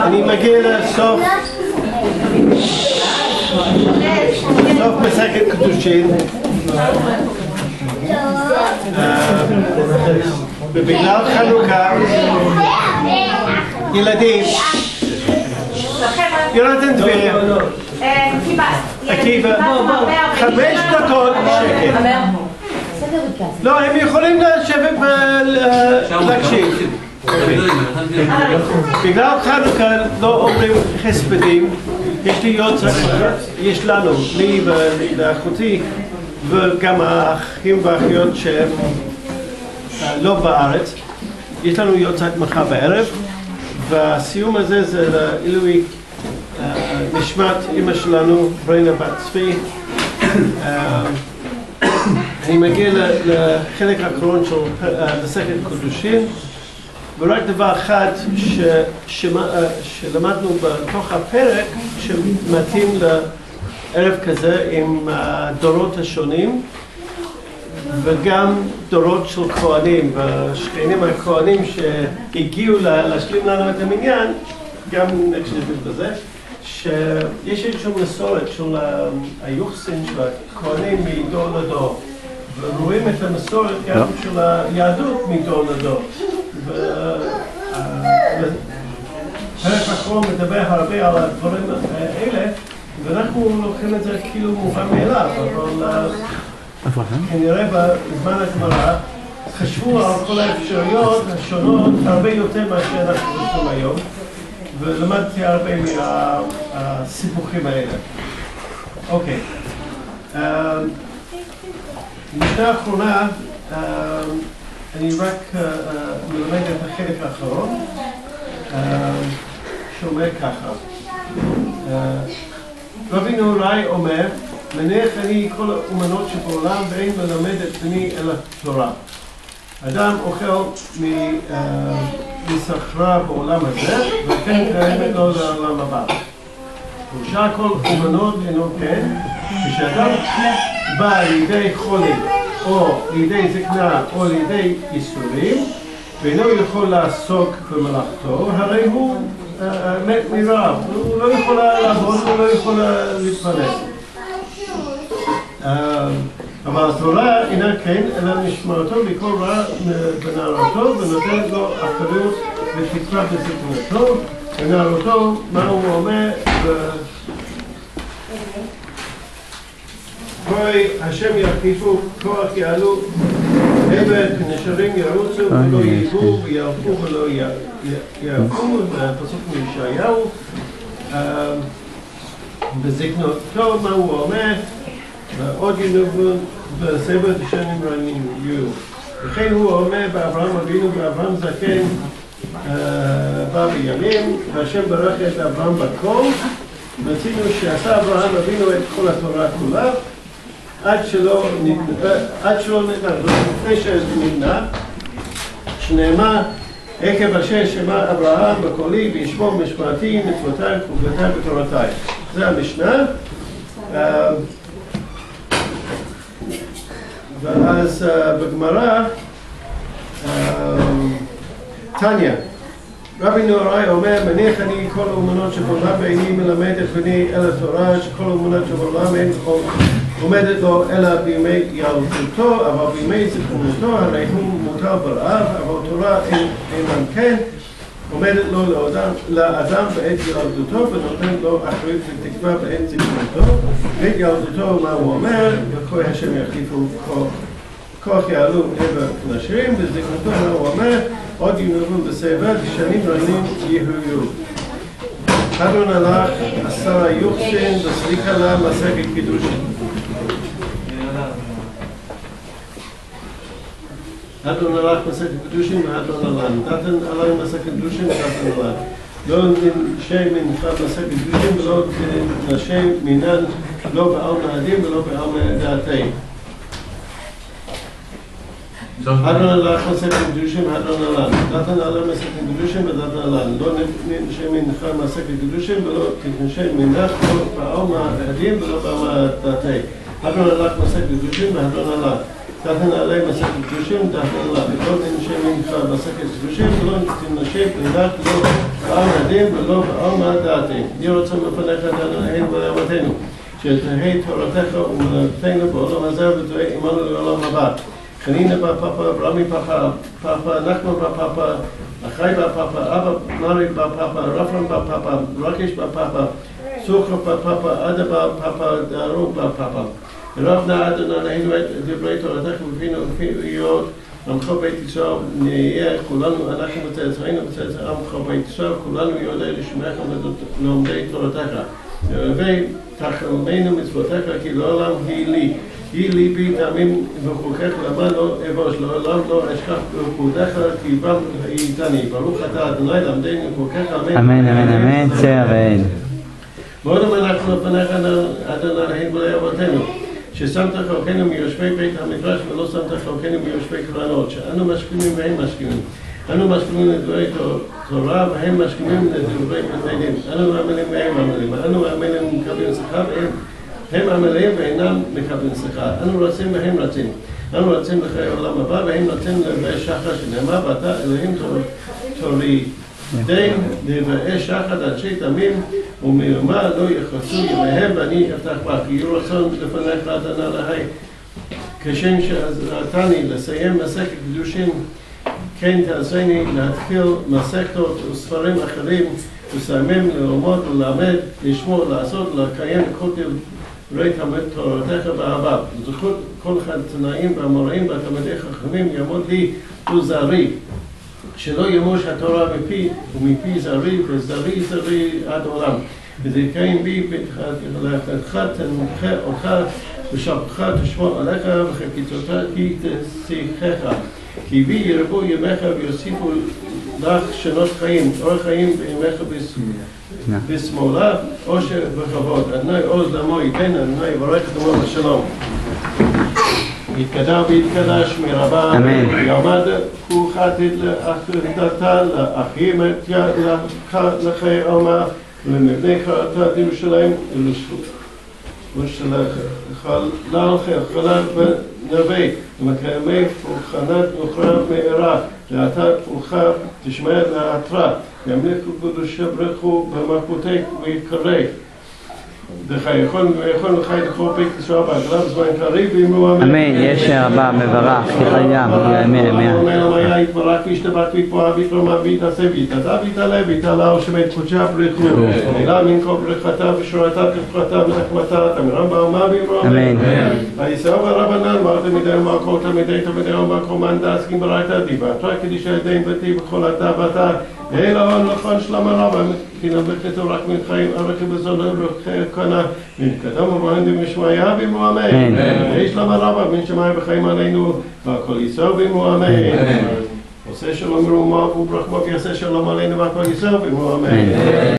אני מגיע לסוף מסכת קדושין. ובגלל חנוכה ילדים יונתן דביר עקיבא 5 דקות שקט. לא, הם יכולים לשבת ולהקשיב. בגלל חנוכה לא אומרים חספדים. יש לי יוצא, יש לנו, לי ולאחותי וגם האחים והאחיות שהם לא בארץ. יש לנו יוצאת מחר בערב, והסיום הזה זה לעילוי נשמת אמא שלנו, ריינה בת צבי. אני מגיע לחלק האחרון של מסכת קדושין, ורק דבר אחד שלמדנו בתוך הפרק שמתאים לערב כזה עם הדורות השונים, וגם דורות של כהנים, והשכנים הכהנים שהגיעו להשלים לנו את המניין, גם נקשיב בזה, שיש איזושהי מסורת של היוחסין של הכהנים מדור לדור, ורואים את המסורת גם של היהדות מדור לדור. הפרק האחרון מדבר הרבה על הדברים האלה, ואנחנו לוקחים את זה כאילו מובן מאליו, אבל כנראה בזמן הגמרא חשבו על כל האפשרויות השונות הרבה יותר ממה שאנחנו חושבים היום, ולמדתי הרבה מהסיבוכים האלה. אוקיי. משנה האחרונה, אני רק מלמד את החלק האחרון, שאומר ככה. רבי נהוראי אומר, מניח אני כל האומנות שבעולם ואין מלמד את בני אלא תורה. אדם אוכל מסחרה בעולם הזה, וכן קיימת לו לעולם הבא. ושאר כל אומנות אינו כן, כשאדם בא לידי חולי, או לידי זקנה, או לידי ייסורים, ואינו יכול לעסוק במלאכתו, הרי הוא מת מרעב. הוא לא יכול לעבוד, הוא לא יכול להתפרנס. אבל התורה אינה כן, אלא משמרתו מכל רע בנערותו, ונותנת לו אחריות ותקווה בזקנתו. בנערותו, מה הוא אומר? כוי השם יחליפו, כוח יעלו, עבד נשרים ירוצו ולא ייבו, ויערפו ולא יערפו, בפסוק מישעיהו. בזקנתו, מה הוא אומר? עוד ינובו בסבר שנים רעים יהיו. וכן הוא אומר באברהם אבינו, באברהם זקן בא בימים, והשם ברך את אברהם בכל. מצינו שעשה אברהם אבינו את כל התורה כולה, עד שלא נתנה, לפני שנתנה, שנאמר, עקב אשר שמע אברהם בקולי וישמור משמעתי, מצוותיי וחוקותיי ותורותיי. זה המשנה. ואז בגמרא, תניא, רבי נהוראי אומר, מניח אני כל האומנות שבעולם ואיני מלמד את בני אלא תורה, שכל האומנות שבעולם אין עומדת לו אלא בימי ילדותו, אבל בימי זקנתו הרי הוא מוטל ברעב, אבל תורה אינם כן, עומדת לו לאדם בעת ילדותו ונותן לו אחריות ותקווה בעת זקנתו. בעת ילדותו מה הוא אומר? וכוי השם יחליפו כוח יעלו עבר נשרים, וזקנתו מה הוא אומר? עוד ינובו בסבב, שנים רעים יהיו. אדון הלך, עשר היוחסין, וסליחה לה מסכת קידושין. אדון הלך מסכת קידושין ואדון הלן. דתן עלי מסכת קידושין ודתן הלן. לא נשי מנחה מסכת קידושין ולא נשי מינן, לא בעל מעדים ולא בעל דעתי. אדון הלך מסכת קידושין ואדון הלן. דתן עלי מסכת קידושין ודתן הלן. לא נשי מנחה מסכת קידושין ולא נשי מנח, לא בעל מעדים ולא בעל דעתי. אדון הלך מסכת קידושין ואדון הלן. דתן עלי מסכת קידושין ודתן הלן. לא נשי מנחה מסכת קידושין ולא נשי מנח, לא בעל הדין ולא בעלמא דעתי. יהי רצון לפניך אדוננו ולאבותינו, שתהי תורתך ומלאכתנו בעולם הזה ותהיה עמנו לעולם הבא. חנינא בר פפא, אברמי פפא, נחמן בר פפא, אחי בר פפא, אבא מרי בר פפא, רפרם בר פפא, רקיש בר פפא, סוכר בר פפא, עדה בר פפא, דארוק בר פפא. רב נא אדוננו את דברי תורתך בפינו ובפיוט עמך בית ישראל נהיה כולנו אנחנו וצאצאינו וצאצאי עמך בית ישראל כולנו יודעי לשמך ולומדי תורתך. והווי תחלמנו מצוותיך כי לעולם היא לי בי טעמים וחוקך למען לא אבוש לעולם לא אשכח פקודך כי בם הייתני. ברוך אתה אדוני למדנו חוקך אמן אמן אמן אמן צא אמן. ועוד אנחנו לפניך אדוני ולאבותינו ששמת חלקנו מיושבי בית המדרש ולא שמת חלקנו מיושבי קרנות, שאנו משכימים והם משכימים. אנו משכימים לדברי תורה והם משכימים לדברי בתי דין. אנו עמלים והם עמלים. אנו עמלים ומקבלים שכר והם עמלים ואינם מקבלים שכר. אנו רצים והם רצים. אנו רצים לחיי העולם הבא והם רצים לנביאי שחר שנאמר ואתה אלוהים תורי. די דברי שחר אנשי תמים ומרמה לא יחצו ימיהם ואני אפתח בה כי יהיו רצון לפניך אדוני אלוהי כשם שעזרתני לסיים מסכת קדושים כן תעשני להתחיל מסכתות וספרים אחרים וסיימם ללמוד וללמד לשמור לעשות לקיים כל דברי תורתך באהבה. זכות כל התנאים והאמוראים והתלמידי חכמים יעמוד לי וזרי שלא ימוש התורה מפי ומפי זרי וזרי זרי עד עולם. וזכאים בי להחלטך תנחה אותך ושלחך תשמור עליך וכקיצותי תשיחך. כי בי ירבו ימיך ויוסיפו לך שנות חיים, אור חיים בימיך בשמאלה, עושר וכבוד. אדוני עוז לעמו ייתן, אדוני יברך את עמו בשלום. יתקדש ויתקדש מרבה, יעמד כוחתית לאחדתה, לאחים את ידך לחיי אומה, ולמבני חרטת ירושלים, ושלחלל חלל ונווה, ומקיימי פולחנת נוכרה מארה, לאתה פולחה תשמע להתרה, ימליכו קדושה ברכו במלכותי ויקרא. ויכול לחי לכל בית ישראל בעגלה בזמן קריב ואמרו אמן. אמן. יש רבה מברך כחיים. אמן אמן. אומר למיה יתברך וישתבח ויתפועה ויתרומה ויתעשה ויתעדה ויתעלה ויתעלה ושמת קודשה ברכו. אלה מן כל ברכתה ושורתה תפחתה ונחמתה תמירם באומה ואמרו אמן. וישראל ורבנן מר תלמידי ומר כל תלמידי ומר כל מאן דעסקים ברייתא דיברתך קדישי ידיים ביתי בכל אתה ואתה אלא נכון שלמה רבה כי נברכתו רק מן חיים ארכי בזול ברכי קנה מן קדם ובהנדים ושמעיה ואמרו אמן. ויהי שלמה רבה מן שמעיה בחיים עלינו והכל ישראל ואמרו אמן. עושה שלום מרומה וברחמו ויעשה שלום עלינו והכל ישראל ואמרו אמן.